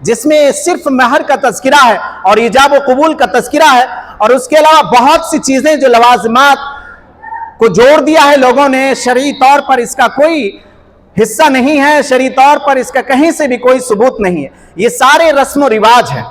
جس میں صرف مہر کا تذکرہ ہے اور ایجاب و قبول کا تذکرہ ہے، اور اس کے علاوہ بہت سی چیزیں جو لوازمات کو جوڑ دیا ہے لوگوں نے، شرعی طور پر اس کا کوئی حصہ نہیں ہے، شرعی طور پر اس کا کہیں سے بھی کوئی ثبوت نہیں ہے، یہ سارے رسم و رواج ہیں۔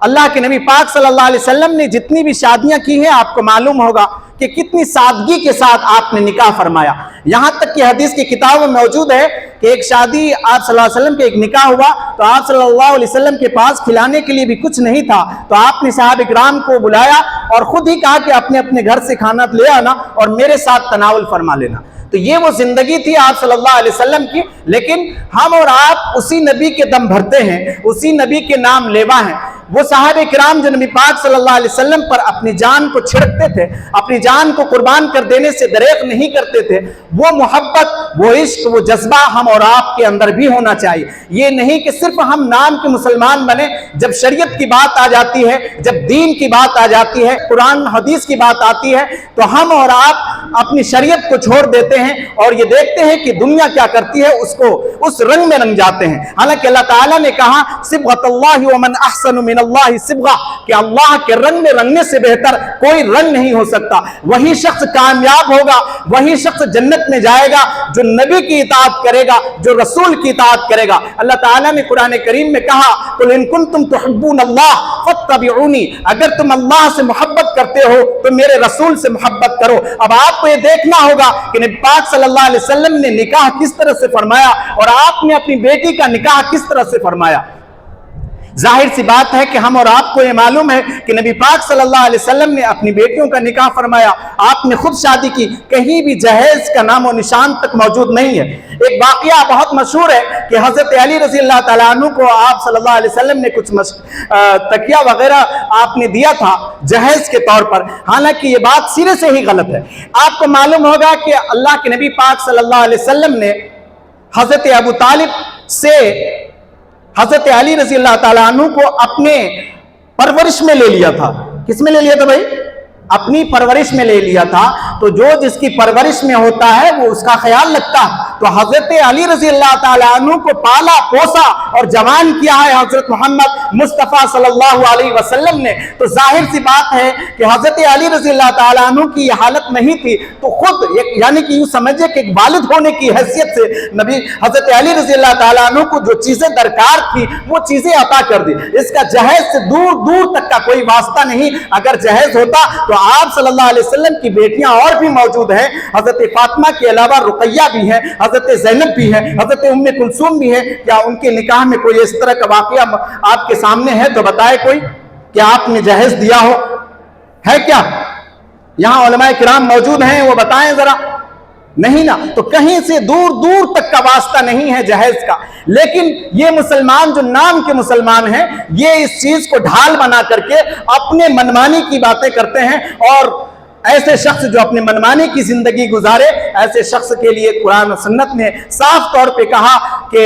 اللہ کے نبی پاک صلی اللہ علیہ وسلم نے جتنی بھی شادیاں کی ہیں آپ کو معلوم ہوگا کہ کتنی سادگی کے ساتھ آپ نے نکاح فرمایا۔ یہاں تک کہ حدیث کی کتاب میں موجود ہے کہ ایک شادی آپ صلی اللہ علیہ وسلم کے ایک نکاح ہوا تو آپ صلی اللہ علیہ وسلم کے پاس کھلانے کے لیے بھی کچھ نہیں تھا، تو آپ نے صحابہ کرام کو بلایا اور خود ہی کہا کہ اپنے اپنے گھر سے کھانا لے آنا اور میرے ساتھ تناول فرما لینا۔ تو یہ وہ زندگی تھی آپ صلی اللہ علیہ وسلم کی، لیکن ہم اور آپ اسی نبی کے دم بھرتے ہیں، اسی نبی کے نام لیوا ہیں۔ وہ صحابہ کرام جو نبی پاک صلی اللہ علیہ وسلم پر اپنی جان کو چھڑکتے تھے، اپنی جان کو قربان کر دینے سے دریغ نہیں کرتے تھے، وہ محبت، وہ عشق، وہ جذبہ ہم اور آپ کے اندر بھی ہونا چاہیے۔ یہ نہیں کہ صرف ہم نام کے مسلمان بنے، جب شریعت کی بات آ جاتی ہے، جب دین کی بات آ جاتی ہے، قرآن حدیث کی بات آتی ہے تو ہم اور آپ اپنی شریعت کو چھوڑ دیتے ہیں اور یہ دیکھتے ہیں کہ دنیا کیا کرتی ہے، اس رنگ میں رنگ جاتے ہیں۔ حالانکہ اللہ تعالیٰ نے کہا صبغۃ اللہ ومن احسن من اللہ صبغہ، کہ اللہ کے رنگ میں رنگنے سے بہتر کوئی رنگ نہیں ہو سکتا۔ وہی شخص کامیاب ہوگا، وہی شخص جنت میں جائے گا جو نبی کی اطاعت کرے گا، جو رسول کی اطاعت کرے گا۔ اللہ تعالیٰ نے قرآن کریم میں کہا قل ان کنتم تحبون اللہ فاتبعونی، اگر تم اللہ سے محبت کرتے ہو تو میرے رسول سے محبت کرو۔ اب آپ کو یہ دیکھنا ہوگا کہ نبی پاک صلی اللہ علیہ وسلم نے نکاح کس طرح سے فرمایا اور آپ نے اپنی بیٹی کا نکاح کس طرح سے فرمایا۔ ظاہر سی بات ہے کہ ہم اور آپ کو یہ معلوم ہے کہ نبی پاک صلی اللہ علیہ وسلم نے اپنی بیٹیوں کا نکاح فرمایا، آپ نے خود شادی کی، کہیں بھی جہیز کا نام و نشان تک موجود نہیں ہے۔ ایک واقعہ بہت مشہور ہے کہ حضرت علی رضی اللہ تعالیٰ عنہ کو آپ صلی اللہ علیہ وسلم نے کچھ تکیہ وغیرہ آپ نے دیا تھا جہیز کے طور پر، حالانکہ یہ بات سرے سے ہی غلط ہے۔ آپ کو معلوم ہوگا کہ اللہ کے نبی پاک صلی اللہ علیہ وسلم نے حضرت ابو طالب سے حضرت علی رضی اللہ تعالیٰ عنہ کو اپنے پرورش میں لے لیا تھا۔ کس میں لے لیا تھا بھائی؟ اپنی پرورش میں لے لیا تھا۔ تو جو جس کی پرورش میں ہوتا ہے وہ اس کا خیال رکھتا ہے۔ تو حضرت علی رضی اللہ تعالیٰ عنہ کو پالا پوسا اور جوان کیا ہے حضرت محمد مصطفیٰ صلی اللہ علیہ وسلم نے۔ تو ظاہر سی بات ہے کہ حضرت علی رضی اللہ تعالیٰ عنہ کی یہ حالت نہیں تھی، تو خود یعنی کہ یوں سمجھے کہ ایک والد ہونے کی حیثیت سے نبی حضرت علی رضی اللہ تعالیٰ عنہ کو جو چیزیں درکار تھی وہ چیزیں عطا کر دی۔ اس کا جہیز سے دور دور تک کا کوئی واسطہ نہیں۔ اگر جہیز ہوتا تو آپ صلی اللہ علیہ وسلم کی بیٹیاں اور بھی موجود ہیں، حضرت فاطمہ کے علاوہ رقیہ بھی ہے، حضرت زینب بھی ہے، حضرت ام کلثوم بھی ہے۔ کیا ان کے نکاح میں کوئی اس طرح کا واقعہ آپ کے سامنے ہے تو بتائے کوئی کہ آپ نے جہیز دیا ہو؟ ہے کیا؟ یہاں علماء کرام موجود ہیں، وہ بتائیں ذرا۔ نہیں نا، تو کہیں سے دور دور تک کا واسطہ نہیں ہے جہیز کا۔ لیکن یہ مسلمان جو نام کے مسلمان ہیں، یہ اس چیز کو ڈھال بنا کر کے اپنے منمانی کی باتیں کرتے ہیں، اور ایسے شخص جو اپنے منمانی کی زندگی گزارے، ایسے شخص کے لیے قرآن و سنت نے صاف طور پہ کہا کہ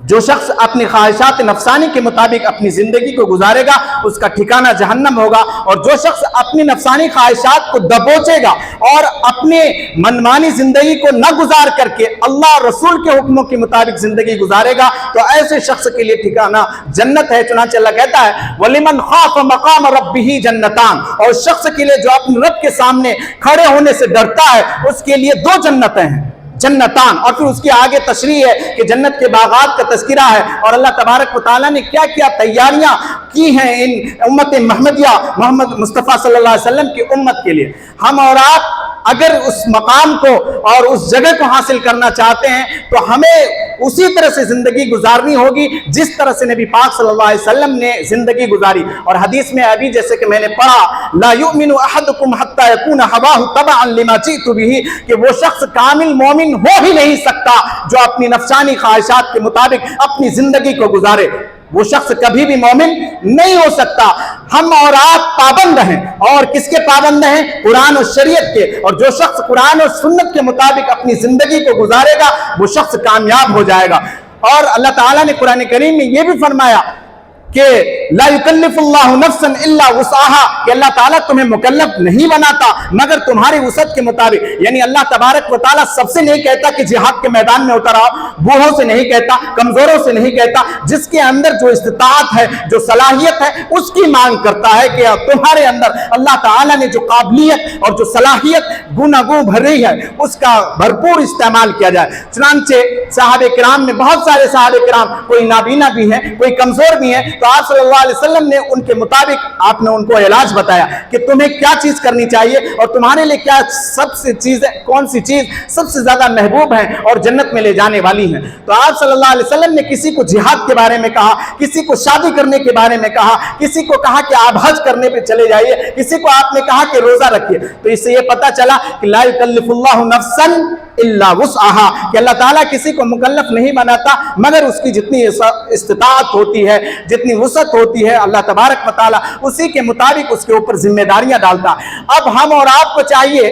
جو شخص اپنی خواہشات نفسانی کے مطابق اپنی زندگی کو گزارے گا اس کا ٹھکانہ جہنم ہوگا، اور جو شخص اپنی نفسانی خواہشات کو دبوچے گا اور اپنے منمانی زندگی کو نہ گزار کر کے اللہ رسول کے حکموں کے مطابق زندگی گزارے گا تو ایسے شخص کے لیے ٹھکانہ جنت ہے۔ چنانچہ اللہ کہتا ہے وَلِمَنْ خَافَ مَقَامَ رَبِّهِ جَنَّتَانِ، اور شخص کے لیے جو اپنے رب کے سامنے کھڑے ہونے سے ڈرتا ہے اس کے لیے دو جنتیں ہیں، جنتان۔ اور پھر اس کے آگے تشریح ہے کہ جنت کے باغات کا تذکرہ ہے، اور اللہ تبارک و تعالیٰ نے کیا کیا تیاریاں کی ہیں ان امت محمدیہ محمد مصطفیٰ صلی اللہ علیہ وسلم کی امت کے لیے۔ ہم اور آپ اگر اس مقام کو اور اس جگہ کو حاصل کرنا چاہتے ہیں تو ہمیں اسی طرح سے زندگی گزارنی ہوگی جس طرح سے نبی پاک صلی اللہ علیہ وسلم نے زندگی گزاری۔ اور حدیث میں ابھی جیسے کہ میں نے پڑھا لا یؤمن احدکم حتی یکون ہواہ تبعا لما جئت بہ، کہ وہ شخص کامل مومن ہو ہی نہیں سکتا جو اپنی نفسانی خواہشات کے مطابق اپنی زندگی کو گزارے، وہ شخص کبھی بھی مومن نہیں ہو سکتا۔ ہم اور آپ پابند ہیں، اور کس کے پابند ہیں؟ قرآن و شریعت کے، اور جو شخص قرآن و سنت کے مطابق اپنی زندگی کو گزارے گا وہ شخص کامیاب ہو جائے گا۔ اور اللہ تعالیٰ نے قرآن کریم میں یہ بھی فرمایا کہ لا یکلفُ نفسا الا وسعها کہ اللہ تعالیٰ تمہیں مکلف نہیں بناتا مگر تمہاری وسعت کے مطابق. یعنی اللہ تبارک و تعالیٰ سب سے نہیں کہتا کہ جہاد کے میدان میں اتر آؤ, بوڑھوں سے نہیں کہتا, کمزوروں سے نہیں کہتا, جس کے اندر جو استطاعت ہے, جو صلاحیت ہے, اس کی مانگ کرتا ہے کہ تمہارے اندر اللہ تعالیٰ نے جو قابلیت اور جو صلاحیت گناگوں بھری ہے اس کا بھرپور استعمال کیا جائے. چنانچہ صحابہ کرام میں بہت سارے صحابہ کرام, کوئی نابینا بھی ہیں, کوئی کمزور بھی ہیں, تو آپ صلی اللہ علیہ وسلم نے ان کے مطابق آپ نے ان کو علاج بتایا کہ تمہیں کیا چیز کرنی چاہیے اور تمہارے لیے کیا سب سے چیزیں, کون سی چیز سب سے زیادہ محبوب ہے اور جنت میں لے جانے والی ہیں. تو آپ صلی اللہ علیہ وسلم نے کسی کو جہاد کے بارے میں کہا, کسی کو شادی کرنے کے بارے میں کہا, کسی کو کہا کہ آپ حج کرنے پہ چلے جائیے, کسی کو آپ نے کہا کہ روزہ رکھیے. تو اس سے یہ پتہ چلا کہ لا یکلف اللہ نفسا الا وسعها کہ اللہ تعالیٰ کسی کو مکلف نہیں بناتا مگر اس کی جتنی استطاعت ہوتی ہے, جتنی وسعت ہوتی ہے, اللہ تبارک و تعالیٰ اسی کے مطابق اس کے اوپر ذمہ داریاں ڈالتا. اب ہم اور آپ کو چاہیے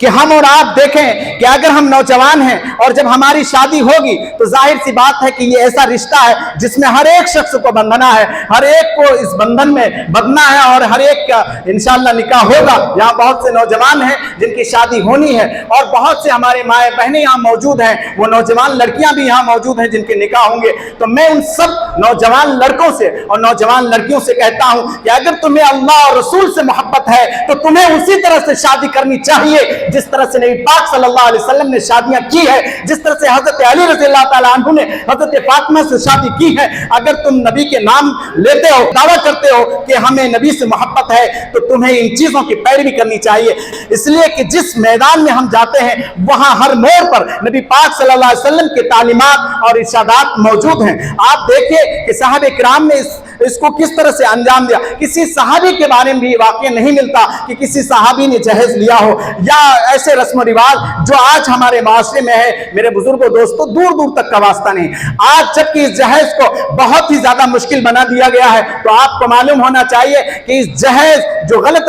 کہ ہم اور آپ دیکھیں کہ اگر ہم نوجوان ہیں اور جب ہماری شادی ہوگی تو ظاہر سی بات ہے کہ یہ ایسا رشتہ ہے جس میں ہر ایک شخص کو بندھنا ہے, ہر ایک کو اس بندھن میں بندھنا ہے اور ہر ایک کا انشاءاللہ نکاح ہوگا. یہاں بہت سے نوجوان ہیں جن کی شادی ہونی ہے اور بہت سے ہمارے مائیں بہنیں یہاں موجود ہیں, وہ نوجوان لڑکیاں بھی یہاں موجود ہیں جن کے نکاح ہوں گے. تو میں ان سب نوجوان لڑکوں سے اور نوجوان لڑکیوں سے کہتا ہوں کہ اگر تمہیں اللہ اور رسول سے محبت ہے تو تمہیں اسی طرح سے شادی کرنی چاہیے جس طرح سے نبی پاک صلی اللہ علیہ وسلم نے شادیاں کی ہے, جس طرح سے حضرت علی رضی اللہ تعالیٰ عنہ نے حضرت فاطمہ سے شادی کی ہے. اگر تم نبی کے نام لیتے ہو, دعویٰ کرتے ہو کہ ہمیں نبی سے محبت ہے, تو تمہیں ان چیزوں کی پیروی کرنی چاہیے. اس لیے کہ جس میدان میں ہم جاتے ہیں وہاں ہر موڑ پر نبی پاک صلی اللہ علیہ وسلم کے تعلیمات اور ارشادات موجود ہیں. آپ دیکھیے کہ صحابہ کرام نے اس کو کس طرح سے انجام دیا. کسی صحابی کے بارے میں بھی واقعہ نہیں ملتا کہ کسی صحابی نے جہیز لیا ہو یا ایسے رسم و رواج جو آج ہمارے معاشرے میں ہے. میرے بزرگوں دوستوں, دور دور تک کا واسطہ نہیں. آج جبکہ اس جہیز کو بہت ہی زیادہ مشکل بنا دیا گیا ہے, تو آپ کو معلوم ہونا چاہیے کہ اس جہیز جو غلط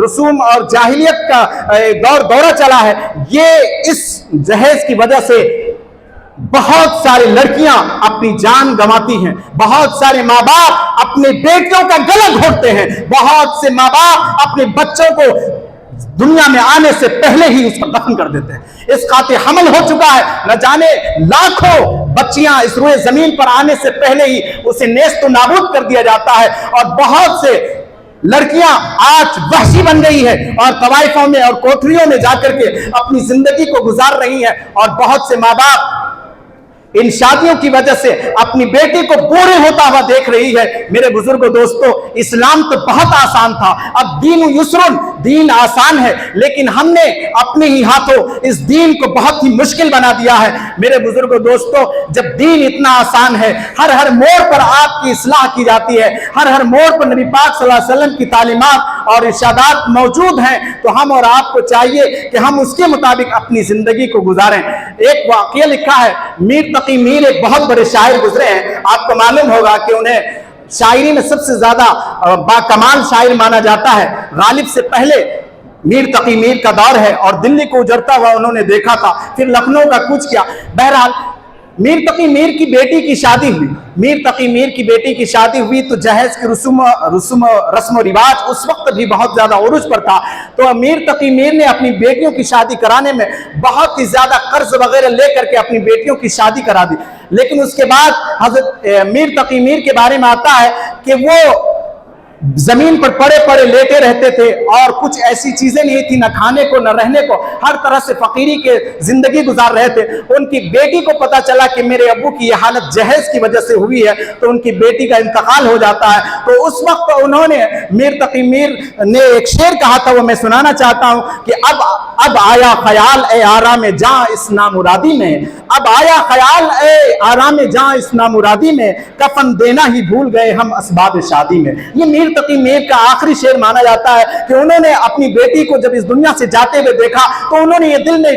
رسوم اور جاہلیت کا دورہ چلا ہے, یہ اس جہیز کی وجہ سے بہت ساری لڑکیاں اپنی جان گنواتی ہیں, بہت سارے ماں باپ اپنے بیٹیوں کا گلا گھونٹتے ہیں, بہت سے ماں باپ اپنے بچوں کو دنیا میں آنے سے پہلے ہی اس کو دفن کر دیتے ہیں. اس قاطع حمل ہو چکا ہے, نہ جانے لاکھوں بچیاں اس روئے زمین پر آنے سے پہلے ہی اسے نیست و نابود کر دیا جاتا ہے, اور بہت سے لڑکیاں آج وحشی بن گئی ہے اور طوائفوں میں اور کوٹریوں میں جا کر کے اپنی زندگی کو گزار رہی ہیں, اور بہت سے ماں باپ ان شادیوں کی وجہ سے اپنی بیٹی کو بوڑھے ہوتا ہوا دیکھ رہی ہے. میرے بزرگوں دوستوں, اسلام تو بہت آسان تھا, اب دین یسرن, دین آسان ہے, لیکن ہم نے اپنے ہی ہاتھوں اس دین کو بہت ہی مشکل بنا دیا ہے. میرے بزرگوں دوستوں, جب دین اتنا آسان ہے, ہر موڑ پر آپ کی اصلاح کی جاتی ہے, ہر موڑ پر نبی پاک صلی اللہ علیہ وسلم کی تعلیمات اور ارشادات موجود ہیں, تو ہم اور آپ کو چاہیے کہ ہم اس کے مطابق اپنی زندگی کو گزاریں. ایک واقعہ لکھا ہے, میر تقی میر ایک بہت بڑے شاعر گزرے ہیں. آپ کو معلوم ہوگا کہ انہیں شاعری میں سب سے زیادہ باکمال شاعر مانا جاتا ہے. غالب سے پہلے میر تقی میر کا دور ہے اور دلی کو اجڑتا ہوا انہوں نے دیکھا تھا, پھر لکھنؤ کا کوچ کیا. بہرحال میر تقی میر کی بیٹی کی شادی ہوئی. میر تقی میر کی بیٹی کی شادی ہوئی تو جہیز کی رسم و رواج اس وقت بھی بہت زیادہ عروج پر تھا. تو میر تقی میر نے اپنی بیٹیوں کی شادی کرانے میں بہت ہی زیادہ قرض وغیرہ لے کر کے اپنی بیٹیوں کی شادی کرا دی. لیکن اس کے بعد حضرت میر تقی میر کے بارے میں آتا ہے کہ وہ زمین پر پڑے پڑے لیٹے رہتے تھے اور کچھ ایسی چیزیں نہیں تھی, نہ کھانے کو نہ رہنے کو, ہر طرح سے فقیری کے زندگی گزار رہے تھے. ان کی بیٹی کو پتا چلا کہ میرے ابو کی یہ حالت جہیز کی وجہ سے ہوئی ہے, تو ان کی بیٹی کا انتقال ہو جاتا ہے. تو اس وقت انہوں نے میر تقی میر نے ایک شعر کہا تھا, وہ میں سنانا چاہتا ہوں کہ اب آیا خیال اے آرام جاں اس نامرادی میں, اب آیا خیال اے آرام جاں اس نامرادی میں, کفن دینا ہی بھول گئے ہم اسباب شادی میں. یہ میر تقی میر کا آخری شعر مانا جاتا ہے کہ انہوں نے اپنی بیٹی کو جب اس دنیا سے جاتے ہوئے دیکھا تو انہوں نے یہ دل میں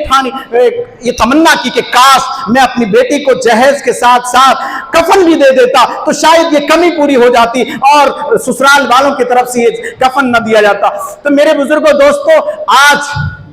یہ تمنا کی کہ کاش میں اپنی بیٹی کو جہیز کے ساتھ ساتھ کفن بھی دے دیتا تو شاید یہ کمی پوری ہو جاتی اور سسرال والوں کی طرف سے یہ کفن نہ دیا جاتا. تو میرے بزرگوں دوستوں, آج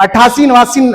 88, 89,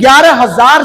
11,000